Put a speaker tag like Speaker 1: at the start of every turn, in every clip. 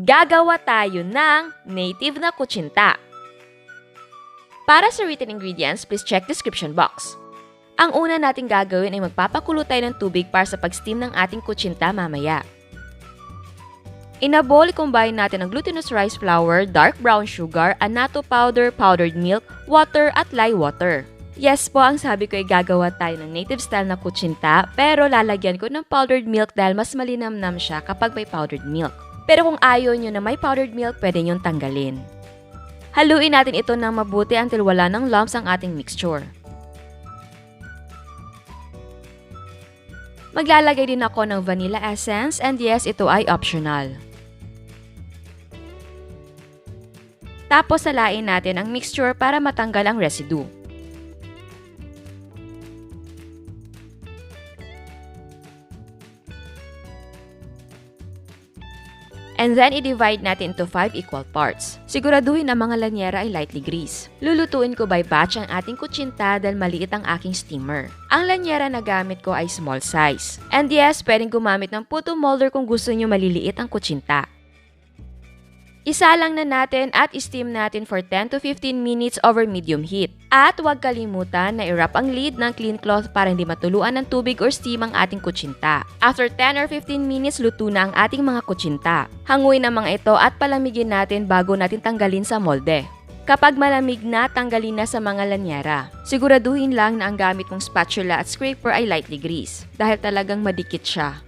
Speaker 1: gagawa tayo ng native na kutsinta. Para sa written ingredients, please check description box. Ang una nating gagawin ay magpapakulo tayo ng tubig para sa pag-steam ng ating kutsinta mamaya. In a bowl, i-combine natin ang glutinous rice flour, dark brown sugar, annatto powder, powdered milk, water, at lye water. Yes po, ang sabi ko ay gagawa tayo ng native style na kutsinta, pero lalagyan ko ng powdered milk dahil mas malinamnam siya kapag may powdered milk. Pero kung ayaw nyo na may powdered milk, pwede nyong tanggalin. Haluin natin ito ng mabuti until wala ng lumps ang ating mixture. Maglalagay din ako ng vanilla essence and yes, ito ay optional. Tapos salain natin ang mixture para matanggal ang residue. And then, i-divide natin into 5 equal parts. Siguraduhin na mga lanyera ay lightly greased. Lulutuin ko by batch ang ating kutsinta dahil maliit ang aking steamer. Ang lanyera na gamit ko ay small size. And yes, pwedeng gumamit ng puto molder kung gusto nyo maliliit ang kutsinta. Isalang na natin at steam natin for 10 to 15 minutes over medium heat. At huwag kalimutan na i-wrap ang lid ng clean cloth para hindi matuluan ng tubig or steam ang ating kutsinta. After 10 or 15 minutes, luto na ang ating mga kutsinta. Hanguin ang mga ito at palamigin natin bago natin tanggalin sa molde. Kapag malamig na, tanggalin na sa mga lanyera. Siguraduhin lang na ang gamit mong spatula at scraper ay lightly greased dahil talagang madikit siya.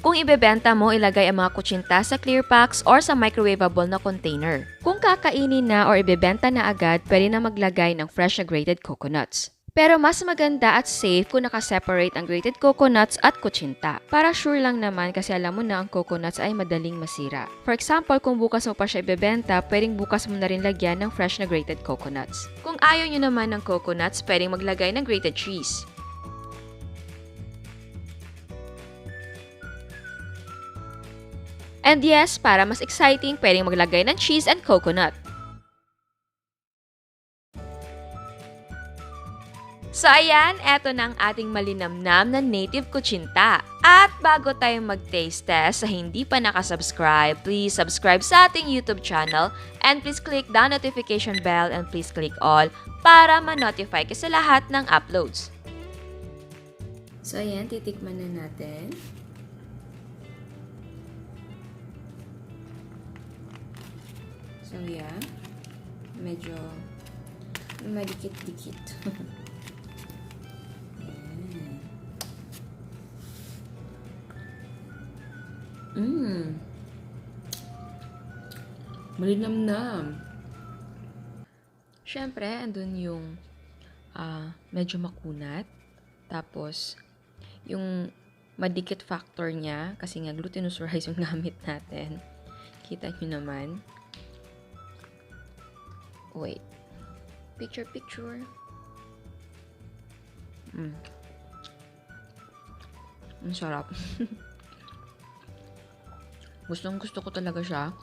Speaker 1: Kung ibebenta mo, ilagay ang mga kutsinta sa clear packs or sa microwavable na container. Kung kakainin na or ibebenta na agad, pwede na maglagay ng fresh na grated coconuts. Pero mas maganda at safe kung nakaseparate ang grated coconuts at kutsinta. Para sure lang naman kasi alam mo na ang coconuts ay madaling masira. For example, kung bukas mo pa siya ibebenta, pwedeng bukas mo na rin lagyan ng fresh na grated coconuts. Kung ayaw nyo naman ng coconuts, pwedeng maglagay ng grated cheese. And yes, para mas exciting, pwedeng maglagay ng cheese and coconut. So ayan, eto na ang ating malinamnam na native kutsinta. At bago tayo mag-taste test, sa hindi pa nakasubscribe, please subscribe sa ating YouTube channel and please click the notification bell and please click all para ma-notify ka sa lahat ng uploads. So ayan, titikman na natin. So yeah, medyo madikit-dikit. Malinamnam. Siyempre, andun yung medyo makunat. Tapos, yung madikit factor niya, kasi nga glutinous rice yung gamit natin. Kita nyo naman. Wait. Picture. Ang sarap. Gusto ko talaga siya.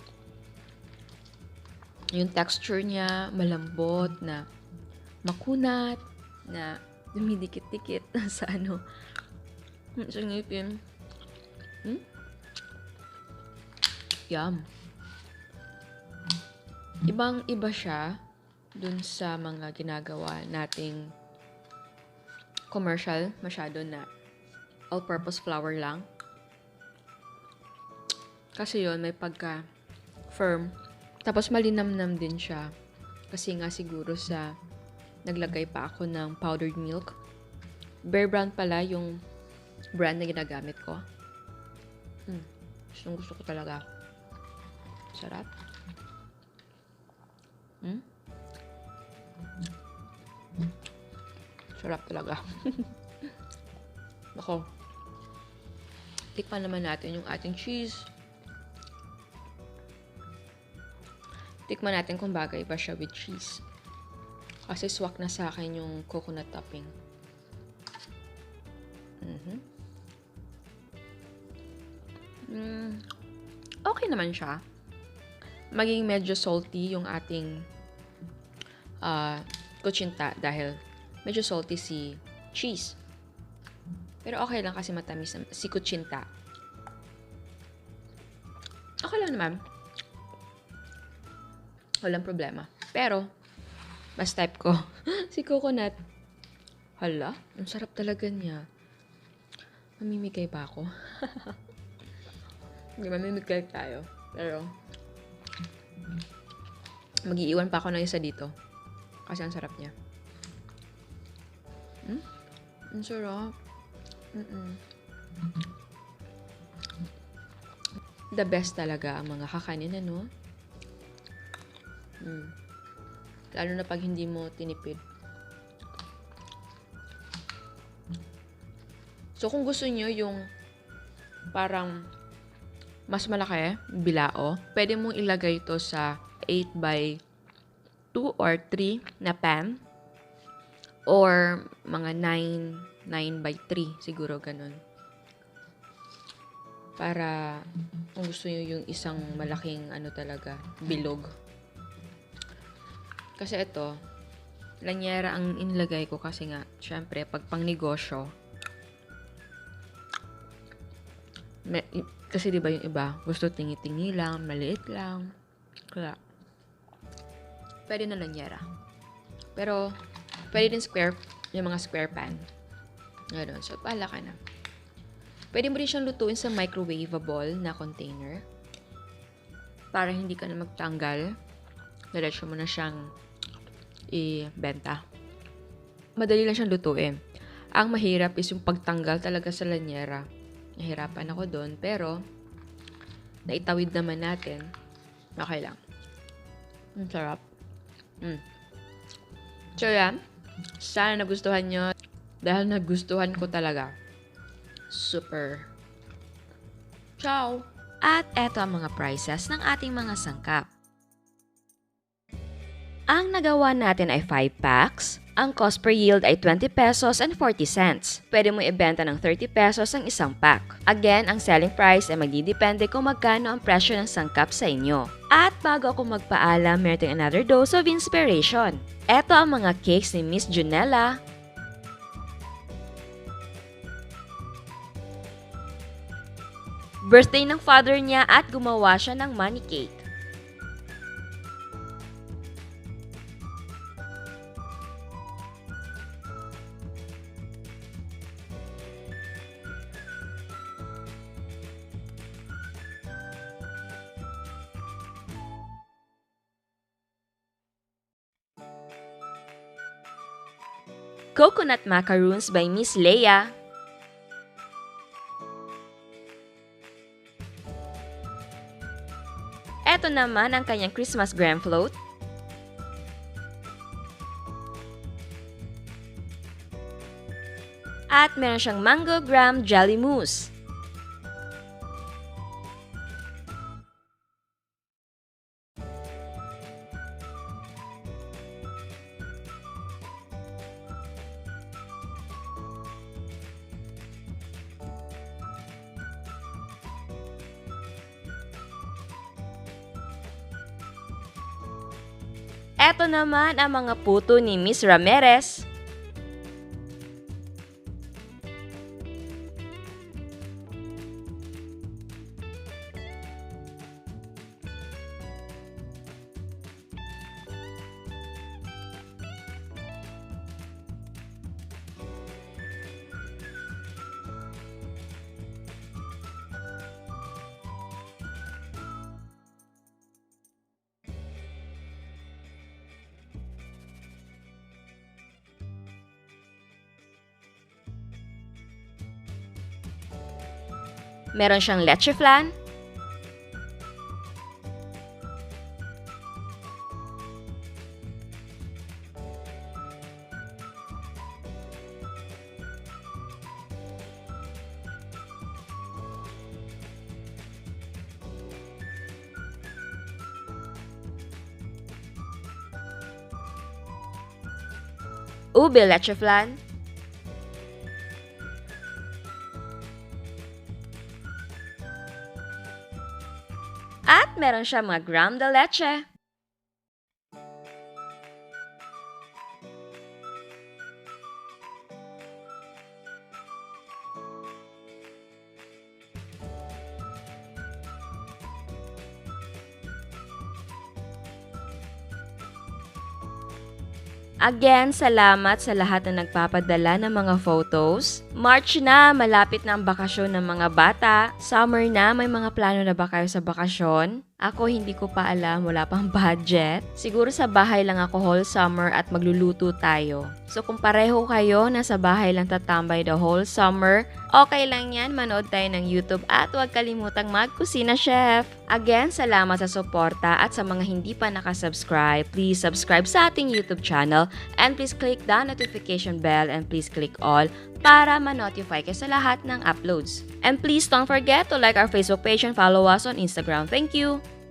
Speaker 1: Yung texture niya, malambot, na makunat, na dumidikit-dikit sa ano. Sa ngipin. Yum. Ibang-iba siya dun sa mga ginagawa nating commercial, masyado na all-purpose flour lang. Kasi yon may pagka-firm. Tapos malinamnam din siya. Kasi nga siguro sa naglagay pa ako ng powdered milk. Bear Brand pala yung brand na ginagamit ko. Gusto ko talaga. Sarap. Sarap talaga. Ako. Tikman naman natin yung ating cheese. Tikman natin kung bagay ba siya with cheese. Kasi swak na sa akin yung coconut topping. Okay naman siya. Maging medyo salty yung ating kutsinta dahil medyo salty si cheese. Pero okay lang kasi matamis si Cuchinta. Okay lang naman. Walang problema. Pero, mas type ko, si coconut. Hala, ang sarap talaga niya. Mamimigay ba ako? Hindi, mamimigay tayo. Pero, mag-iiwan pa ako ng isa dito. Kasi ang sarap niya. Ang sarap. The best talaga ang mga kakanin, ano? Lalo na pag hindi mo tinipid. So, kung gusto nyo yung parang mas malaki, bilao, pwede mong ilagay ito sa 8 by 2 or 3 na pan. Or mga 9 by 3, siguro ganun. Para kung gusto nyo yung isang malaking talaga, bilog. Kasi ito, lanyera ang inilagay ko kasi nga, syempre, pag pang negosyo, kasi diba yung iba, gusto tingi-tingi lang, maliit lang. Kaya, pwede na lanyera. Pero, pwede din square, yung mga square pan. Ganun, so pala ka na. Pwede mo rin siyang lutuin sa microwavable na container. Para hindi ka na magtanggal. Diretso mo na siyang ibenta. Madali lang siyang lutuin. Ang mahirap is yung pagtanggal talaga sa lanyera. Nahirapan ako doon, pero naitawid naman natin. Okay lang. Ang sarap. So yan. Sana nagustuhan nyo. Dahil nagustuhan ko talaga. Super. Ciao! At eto ang mga prices ng ating mga sangkap. Ang nagawa natin ay 5 packs. Ang cost per yield ay 20 pesos and 40 cents. Pwede mo ibenta ng 30 pesos ang isang pack. Again, ang selling price ay magdidepende kung magkano ang presyo ng sangkap sa inyo. At bago ako magpaalam, meron tayong another dose of inspiration. Eto ang mga cakes ni Miss Junella. Birthday ng father niya at gumawa siya ng money cake. Coconut macaroons by Miss Leia. Ito naman ang kanyang Christmas gram float. At meron siyang mango graham jelly mousse. Eto naman ang mga puto ni Miss Ramirez. Meron siyang leche flan. Ube leche flan. At meron siya mga gram de leche. Again, salamat sa lahat na nagpapadala ng mga photos. March na, malapit na ang bakasyon ng mga bata. Summer na, may mga plano na ba kayo sa bakasyon? Ako hindi ko pa alam, wala pang budget. Siguro sa bahay lang ako whole summer at magluluto tayo. So kung pareho kayo, nasa bahay lang tatambay the whole summer, okay lang yan, manood tayo ng YouTube at huwag kalimutang mag-Kusina Chef. Again, salamat sa suporta at sa mga hindi pa nakasubscribe, please subscribe sa ating YouTube channel and please click the notification bell and please click all para ma-notify kayo sa lahat ng uploads. And please don't forget to like our Facebook page and follow us on Instagram. Thank you!